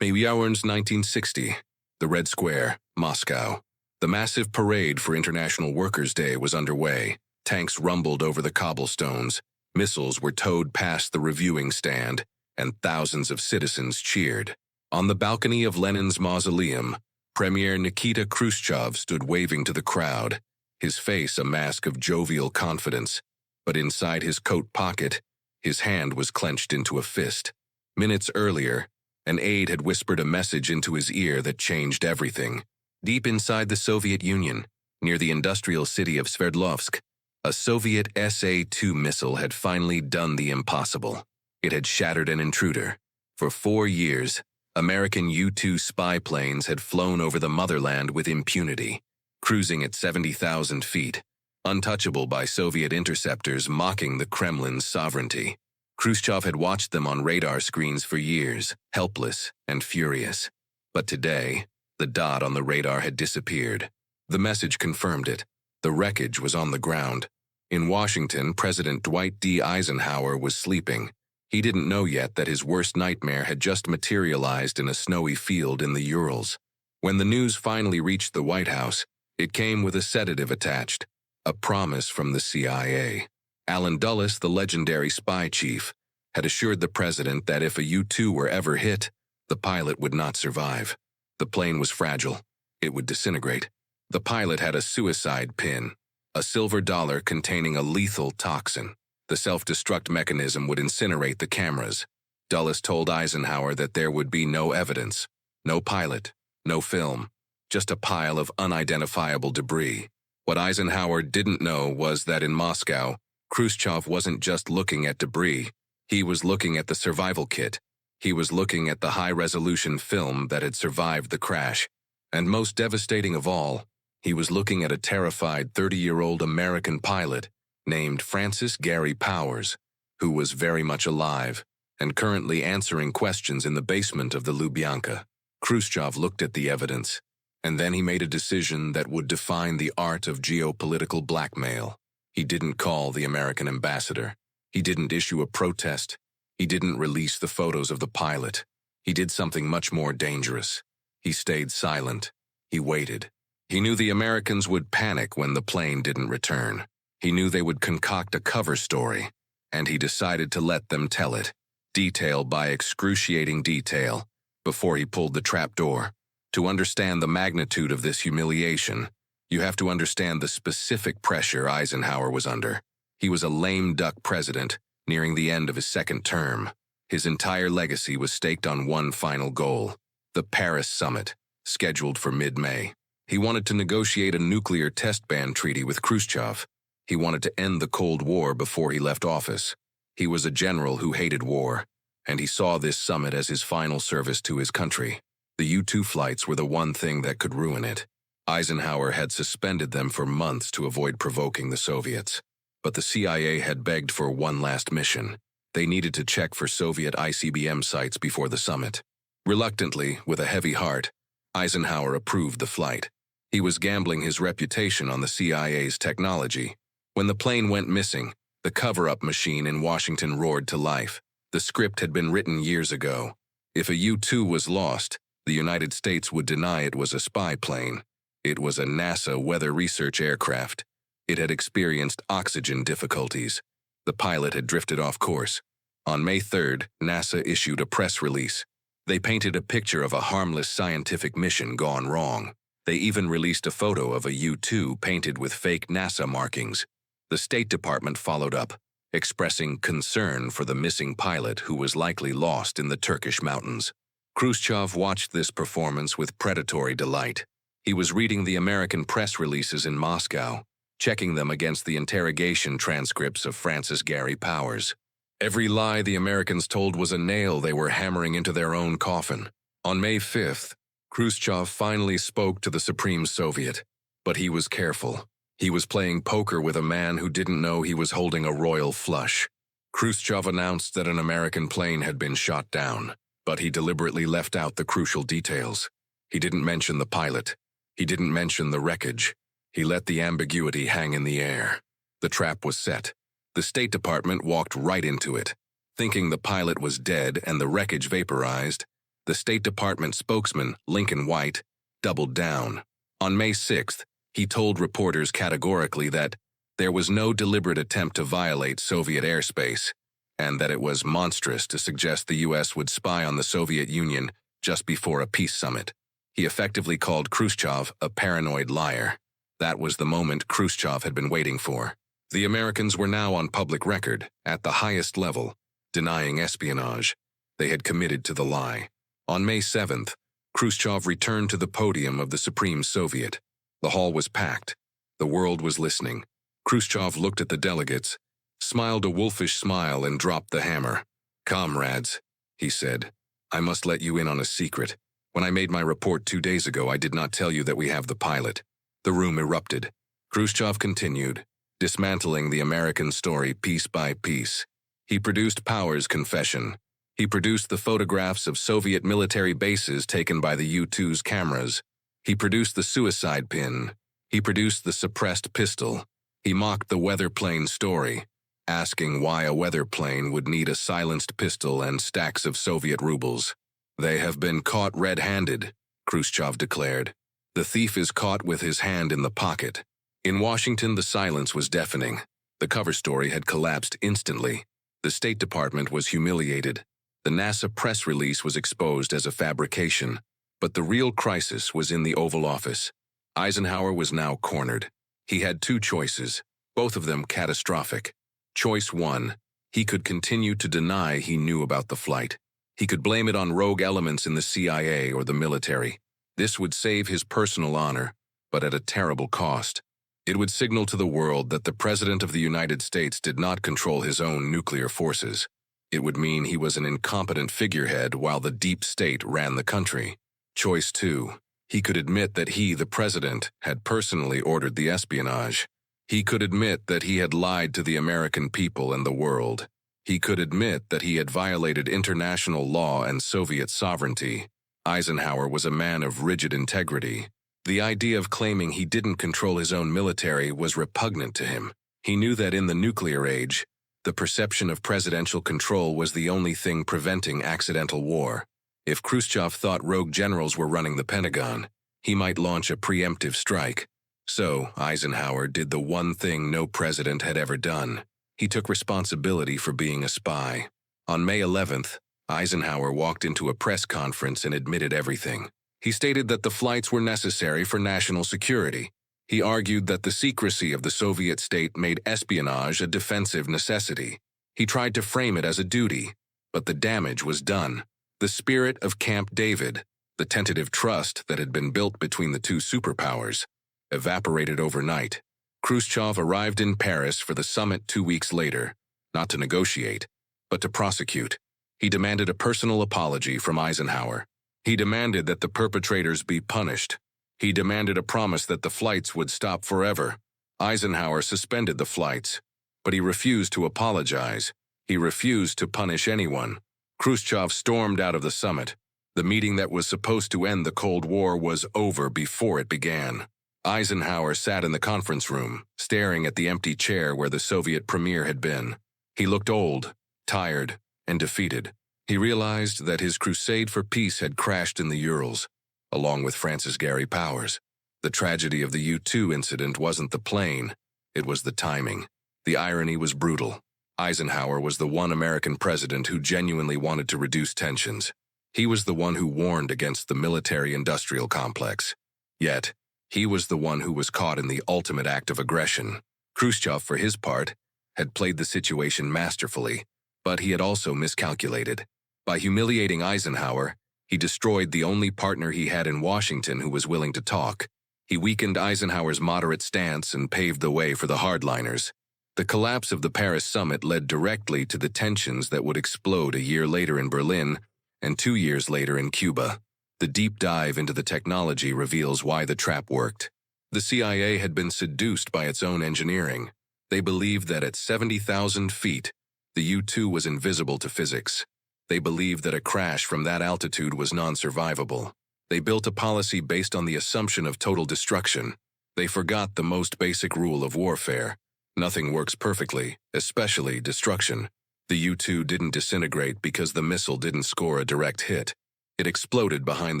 Mayweather's 1960, the Red Square, Moscow. The massive parade for International Workers' Day was underway. Tanks rumbled over the cobblestones, missiles were towed past the reviewing stand, and thousands of citizens cheered. On the balcony of Lenin's mausoleum, Premier Nikita Khrushchev stood waving to the crowd, his face a mask of jovial confidence, but inside his coat pocket, his hand was clenched into a fist. Minutes earlier, an aide had whispered a message into his ear that changed everything. Deep inside the Soviet Union, near the industrial city of Sverdlovsk, a Soviet SA-2 missile had finally done the impossible. It had shattered an intruder. For 4 years, American U-2 spy planes had flown over the motherland with impunity, cruising at 70,000 feet, untouchable by Soviet interceptors mocking the Kremlin's sovereignty. Khrushchev had watched them on radar screens for years, helpless and furious. But today, the dot on the radar had disappeared. The message confirmed it. The wreckage was on the ground. In Washington, President Dwight D. Eisenhower was sleeping. He didn't know yet that his worst nightmare had just materialized in a snowy field in the Urals. When the news finally reached the White House, it came with a sedative attached, a promise from the CIA. Allen Dulles, the legendary spy chief, had assured the president that if a U-2 were ever hit, the pilot would not survive. The plane was fragile. It would disintegrate. The pilot had a suicide pin, a silver dollar containing a lethal toxin. The self-destruct mechanism would incinerate the cameras. Dulles told Eisenhower that there would be no evidence, no pilot, no film, just a pile of unidentifiable debris. What Eisenhower didn't know was that in Moscow, Khrushchev wasn't just looking at debris. He was looking at the survival kit. He was looking at the high-resolution film that had survived the crash. And most devastating of all, he was looking at a terrified 30-year-old American pilot named Francis Gary Powers, who was very much alive and currently answering questions in the basement of the Lubyanka. Khrushchev looked at the evidence, and then he made a decision that would define the art of geopolitical blackmail. He didn't call the American ambassador. He didn't issue a protest. He didn't release the photos of the pilot. He did something much more dangerous. He stayed silent. He waited. He knew the Americans would panic when the plane didn't return. He knew they would concoct a cover story, and he decided to let them tell it, detail by excruciating detail, before he pulled the trapdoor. To understand the magnitude of this humiliation, you have to understand the specific pressure Eisenhower was under. He was a lame duck president, nearing the end of his second term. His entire legacy was staked on one final goal, the Paris summit, scheduled for mid-May. He wanted to negotiate a nuclear test ban treaty with Khrushchev. He wanted to end the Cold War before he left office. He was a general who hated war, and he saw this summit as his final service to his country. The U-2 flights were the one thing that could ruin it. Eisenhower had suspended them for months to avoid provoking the Soviets. But the CIA had begged for one last mission. They needed to check for Soviet ICBM sites before the summit. Reluctantly, with a heavy heart, Eisenhower approved the flight. He was gambling his reputation on the CIA's technology. When the plane went missing, the cover-up machine in Washington roared to life. The script had been written years ago. If a U-2 was lost, the United States would deny it was a spy plane. It was a NASA weather research aircraft. It had experienced oxygen difficulties. The pilot had drifted off course. On May 3rd, NASA issued a press release. They painted a picture of a harmless scientific mission gone wrong. They even released a photo of a U-2 painted with fake NASA markings. The State Department followed up, expressing concern for the missing pilot who was likely lost in the Turkish mountains. Khrushchev watched this performance with predatory delight. He was reading the American press releases in Moscow, checking them against the interrogation transcripts of Francis Gary Powers. Every lie the Americans told was a nail they were hammering into their own coffin. On May 5th, Khrushchev finally spoke to the Supreme Soviet, but he was careful. He was playing poker with a man who didn't know he was holding a royal flush. Khrushchev announced that an American plane had been shot down, but he deliberately left out the crucial details. He didn't mention the pilot. He didn't mention the wreckage. He let the ambiguity hang in the air. The trap was set. The State Department walked right into it. Thinking the pilot was dead and the wreckage vaporized, The State Department spokesman, Lincoln White, doubled down. On May 6th, he told reporters categorically that there was no deliberate attempt to violate Soviet airspace, and that it was monstrous to suggest the U.S. would spy on the Soviet Union just before a peace summit. He effectively called Khrushchev a paranoid liar. That was the moment Khrushchev had been waiting for. The Americans were now on public record, at the highest level, denying espionage. They had committed to the lie. On May 7th, Khrushchev returned to the podium of the Supreme Soviet. The hall was packed. The world was listening. Khrushchev looked at the delegates, smiled a wolfish smile, and dropped the hammer. "Comrades," he said, "I must let you in on a secret. When I made my report 2 days ago, I did not tell you that we have the pilot." The room erupted. Khrushchev continued, dismantling the American story piece by piece. He produced Power's confession. He produced the photographs of Soviet military bases taken by the U-2's cameras. He produced the suicide pin. He produced the suppressed pistol. He mocked the weather plane story, asking why a weather plane would need a silenced pistol and stacks of Soviet rubles. "They have been caught red-handed," Khrushchev declared. "The thief is caught with his hand in the pocket." In Washington, the silence was deafening. The cover story had collapsed instantly. The State Department was humiliated. The NASA press release was exposed as a fabrication. But the real crisis was in the Oval Office. Eisenhower was now cornered. He had two choices, both of them catastrophic. Choice 1, he could continue to deny he knew about the flight. He could blame it on rogue elements in the CIA or the military. This would save his personal honor, but at a terrible cost. It would signal to the world that the President of the United States did not control his own nuclear forces. It would mean he was an incompetent figurehead while the deep state ran the country. Choice 2, he could admit that he, the President, had personally ordered the espionage. He could admit that he had lied to the American people and the world. He could admit that he had violated international law and Soviet sovereignty. Eisenhower was a man of rigid integrity. The idea of claiming he didn't control his own military was repugnant to him. He knew that in the nuclear age, the perception of presidential control was the only thing preventing accidental war. If Khrushchev thought rogue generals were running the Pentagon, he might launch a preemptive strike. So, Eisenhower did the one thing no president had ever done. He took responsibility for being a spy. On May 11th, Eisenhower walked into a press conference and admitted everything. He stated that the flights were necessary for national security. He argued that the secrecy of the Soviet state made espionage a defensive necessity. He tried to frame it as a duty, but the damage was done. The spirit of Camp David, the tentative trust that had been built between the two superpowers, evaporated overnight. Khrushchev arrived in Paris for the summit 2 weeks later, not to negotiate, but to prosecute. He demanded a personal apology from Eisenhower. He demanded that the perpetrators be punished. He demanded a promise that the flights would stop forever. Eisenhower suspended the flights, but he refused to apologize. He refused to punish anyone. Khrushchev stormed out of the summit. The meeting that was supposed to end the Cold War was over before it began. Eisenhower sat in the conference room, staring at the empty chair where the Soviet premier had been. He looked old, tired, and defeated. He realized that his crusade for peace had crashed in the Urals, along with Francis Gary Powers. The tragedy of the U-2 incident wasn't the plane, it was the timing. The irony was brutal. Eisenhower was the one American president who genuinely wanted to reduce tensions. He was the one who warned against the military-industrial complex. Yet, he was the one who was caught in the ultimate act of aggression. Khrushchev, for his part, had played the situation masterfully, but he had also miscalculated. By humiliating Eisenhower, he destroyed the only partner he had in Washington who was willing to talk. He weakened Eisenhower's moderate stance and paved the way for the hardliners. The collapse of the Paris summit led directly to the tensions that would explode a year later in Berlin and 2 years later in Cuba. The deep dive into the technology reveals why the trap worked. The CIA had been seduced by its own engineering. They believed that at 70,000 feet, the U-2 was invisible to physics. They believed that a crash from that altitude was non-survivable. They built a policy based on the assumption of total destruction. They forgot the most basic rule of warfare. Nothing works perfectly, especially destruction. The U-2 didn't disintegrate because the missile didn't score a direct hit. It exploded behind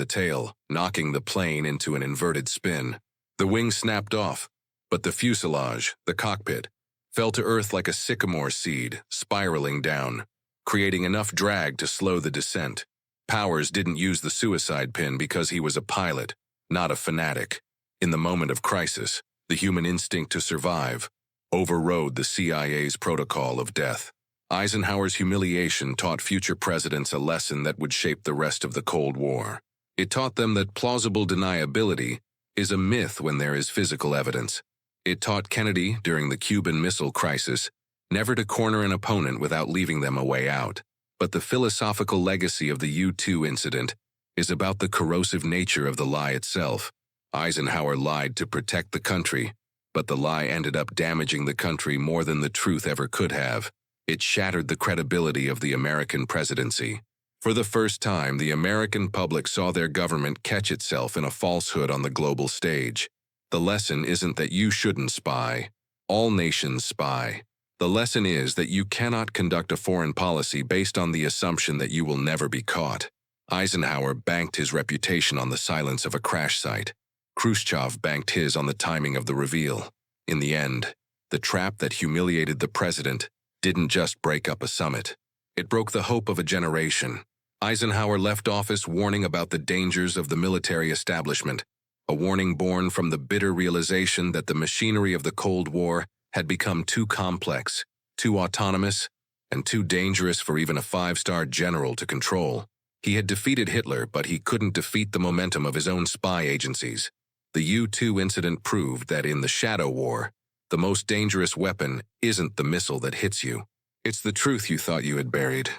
the tail, knocking the plane into an inverted spin. The wing snapped off, but the fuselage, the cockpit, fell to earth like a sycamore seed, spiraling down, creating enough drag to slow the descent. Powers didn't use the suicide pin because he was a pilot, not a fanatic. In the moment of crisis, the human instinct to survive overrode the CIA's protocol of death. Eisenhower's humiliation taught future presidents a lesson that would shape the rest of the Cold War. It taught them that plausible deniability is a myth when there is physical evidence. It taught Kennedy, during the Cuban Missile Crisis, never to corner an opponent without leaving them a way out. But the philosophical legacy of the U-2 incident is about the corrosive nature of the lie itself. Eisenhower lied to protect the country, but the lie ended up damaging the country more than the truth ever could have. It shattered the credibility of the American presidency. For the first time, the American public saw their government catch itself in a falsehood on the global stage. The lesson isn't that you shouldn't spy. All nations spy. The lesson is that you cannot conduct a foreign policy based on the assumption that you will never be caught. Eisenhower banked his reputation on the silence of a crash site. Khrushchev banked his on the timing of the reveal. In the end, the trap that humiliated the president didn't just break up a summit. It broke the hope of a generation. Eisenhower left office warning about the dangers of the military establishment, a warning born from the bitter realization that the machinery of the Cold War had become too complex, too autonomous, and too dangerous for even a five-star general to control. He had defeated Hitler, but he couldn't defeat the momentum of his own spy agencies. The U-2 incident proved that in the shadow war, the most dangerous weapon isn't the missile that hits you. It's the truth you thought you had buried.